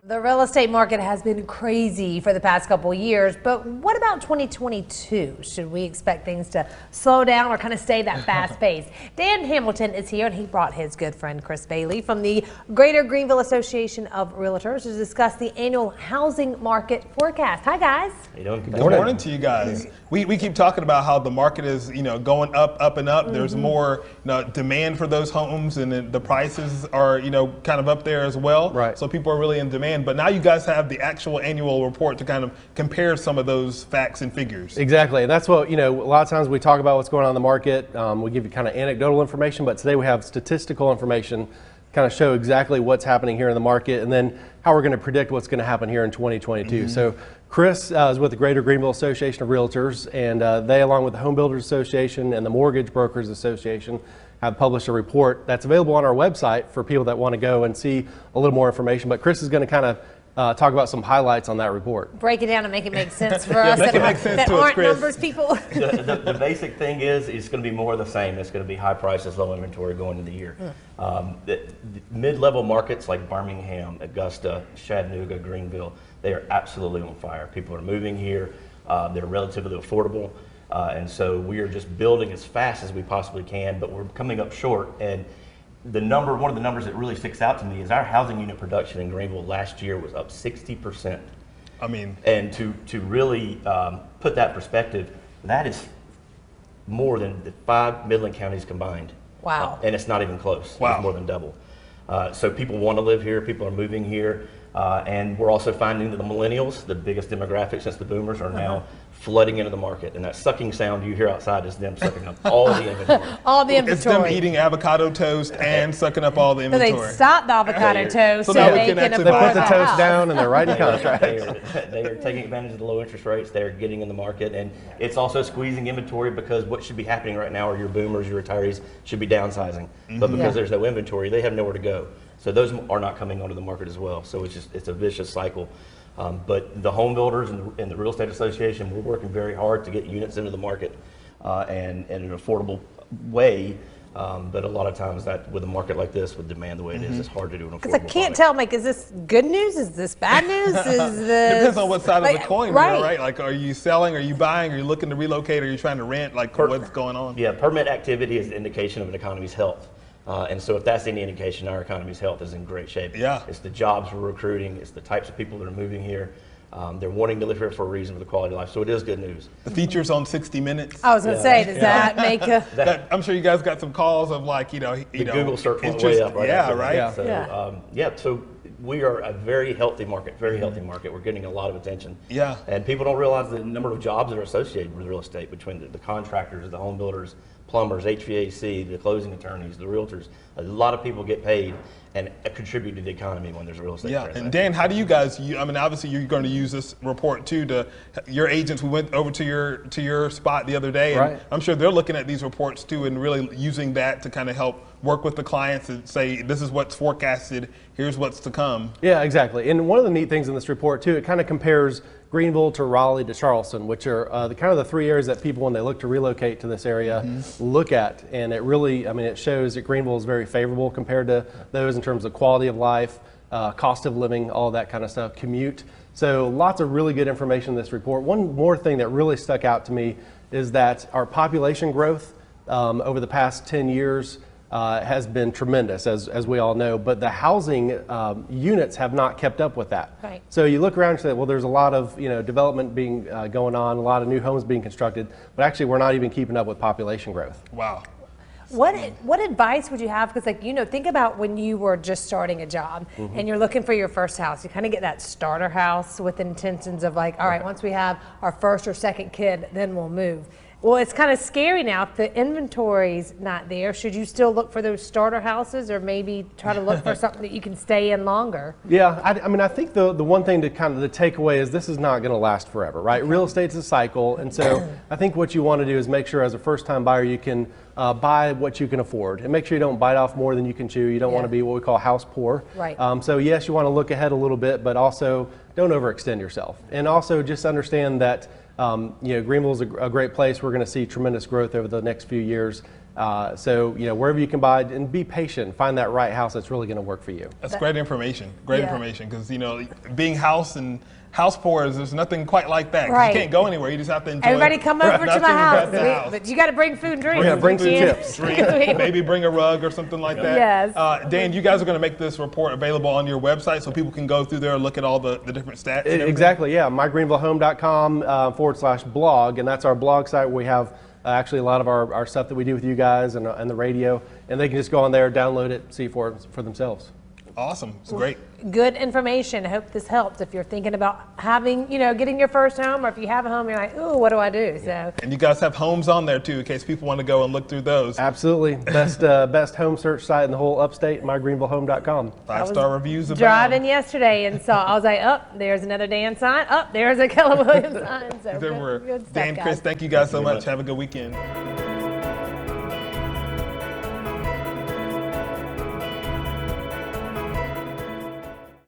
The real estate market has been crazy for the past couple of years, but what about 2022? Should we expect things to slow down or kind of stay that fast pace? Dan Hamilton is here, and he brought his good friend Chris Bailey from the Greater Greenville Association of Realtors to discuss the annual housing market forecast. Hi, guys. How you doing? Good morning to you guys. We keep talking about how the market is, going up and up. There's more, demand for those homes, and the prices are, kind of up there as well. Right. So people are really in demand. But now you guys have the actual annual report to kind of compare some of those facts and figures. Exactly. That's what, a lot of times we talk about what's going on in the market. We give you kind of anecdotal information, but today we have statistical information kind of show exactly what's happening here in the market and then how we're going to predict what's going to happen here in 2022. So Chris is with the Greater Greenville Association of Realtors, and they, along with the Home Builders Association and the Mortgage Brokers Association, have published a report that's available on our website for people that want to go and see a little more information. But Chris is going to kind of talk about some highlights on that report. Break it down and make it make sense for us that aren't numbers people. The basic thing is it's going to be more of the same. It's going to be high prices, low inventory going into the year. The mid-level markets like Birmingham, Augusta, Chattanooga, Greenville, they are absolutely on fire. People are moving here. They're relatively affordable. And so we are just building as fast as we possibly can, but we're coming up short. And one of the numbers that really sticks out to me is our housing unit production in Greenville last year was up 60%. And to really put that perspective, that is more than the 5 Midland counties combined. Wow. And it's not even close. Wow. It's more than double. So people want to live here. People are moving here. And we're also finding that the millennials, the biggest demographic since the boomers, are now flooding into the market. And that sucking sound you hear outside is them sucking up all the inventory. All the inventory. It's them eating avocado toast and sucking up all the inventory. So they stop the avocado toast so they can can actually They afford put the toast down and they're writing contracts. They are taking advantage of the low interest rates. They're getting in the market, and it's also squeezing inventory because what should be happening right now are your boomers, your retirees should be downsizing, but because there's no inventory, they have nowhere to go. So those are not coming onto the market as well. So it's a vicious cycle. But the home builders and the Real Estate Association, we're working very hard to get units into the market and in an affordable way. But a lot of times that with a market like this, with demand the way it is, it's hard to do an affordable Because I can't tell, Mike, is this good news? Is this bad news? Is this... Depends on what side of the coin right. you're, right? Like, are you selling? Are you buying? Are you looking to relocate? Are you trying to rent? Like, what's going on? Yeah, permit activity is an indication of an economy's health. And so if that's any indication, our economy's health is in great shape. Yeah. It's the jobs we're recruiting. It's the types of people that are moving here. They're wanting to live here for a reason, for the quality of life. So it is good news. The features on 60 Minutes. I was going to say, does that make a... I'm sure you guys got some calls of like, the Google search went just, way up. Right yeah, right? Yeah. So, so we are a very healthy market, healthy market. We're getting a lot of attention. Yeah. And people don't realize the number of jobs that are associated with real estate between the contractors, the home builders, plumbers, HVAC, the closing attorneys, the realtors. A lot of people get paid and contribute to the economy when there's a real estate transaction. And Dan, how do you guys, obviously you're going to use this report too to your agents. We went over to your spot the other day, and I'm sure they're looking at these reports too and really using that to kind of help work with the clients and say, this is what's forecasted, here's what's to come. Yeah, exactly. And one of the neat things in this report too, it kind of compares Greenville to Raleigh to Charleston, which are kind of the three areas that people, when they look to relocate to this area, look at. And it really, it shows that Greenville is very favorable compared to those in terms of quality of life, cost of living, all that kind of stuff, commute. So lots of really good information in this report. One more thing that really stuck out to me is that our population growth over the past 10 years has been tremendous, as we all know, but the housing units have not kept up with that. Right. So you look around and say, well, there's a lot of development being going on, a lot of new homes being constructed, but actually we're not even keeping up with population growth. Wow. What advice would you have? Because think about when you were just starting a job and you're looking for your first house. You kind of get that starter house with intentions of all right, once we have our first or second kid, then we'll move. Well, it's kind of scary now. If the inventory's not there, should you still look for those starter houses, or maybe try to look for something that you can stay in longer? Yeah, I think the one thing to kind of the takeaway is this is not going to last forever, right? Real estate's a cycle, and so I think what you want to do is make sure as a first-time buyer you can buy what you can afford, and make sure you don't bite off more than you can chew. You don't want to be what we call house poor. Right. So yes, you want to look ahead a little bit, but also don't overextend yourself, and also just understand that Greenville is a great place. We're going to see tremendous growth over the next few years. So, wherever you can buy, and be patient, find that right house that's really going to work for you. That's great information. Great information, because being house poor there's nothing quite like that. 'Cause Right. you can't go anywhere. You just have to enjoy. Everybody come over to nothing my house. but the house. But you got to bring food and drink. Yeah, bring some chips. Drink, maybe bring a rug or something like that. Yes. Dan, you guys are going to make this report available on your website so people can go through there and look at all the different stats. And everything? Exactly, yeah. mygreenvillehome.com /blog, and that's our blog site where we have actually a lot of our stuff that we do with you guys and the radio, and they can just go on there, download it, see for themselves. Awesome. It's great. Good information. I hope this helps if you're thinking about having, getting your first home, or if you have a home, you're like, ooh, what do I do? So. And you guys have homes on there too, in case people want to go and look through those. Absolutely. Best home search site in the whole upstate, mygreenvillehome.com. 5-star reviews abound. Driving yesterday and I was like, oh, there's another Dan sign. Oh, there's a Keller Williams sign. So There were. good stuff, Dan, guys. Chris, thank you guys so much. Have a good weekend.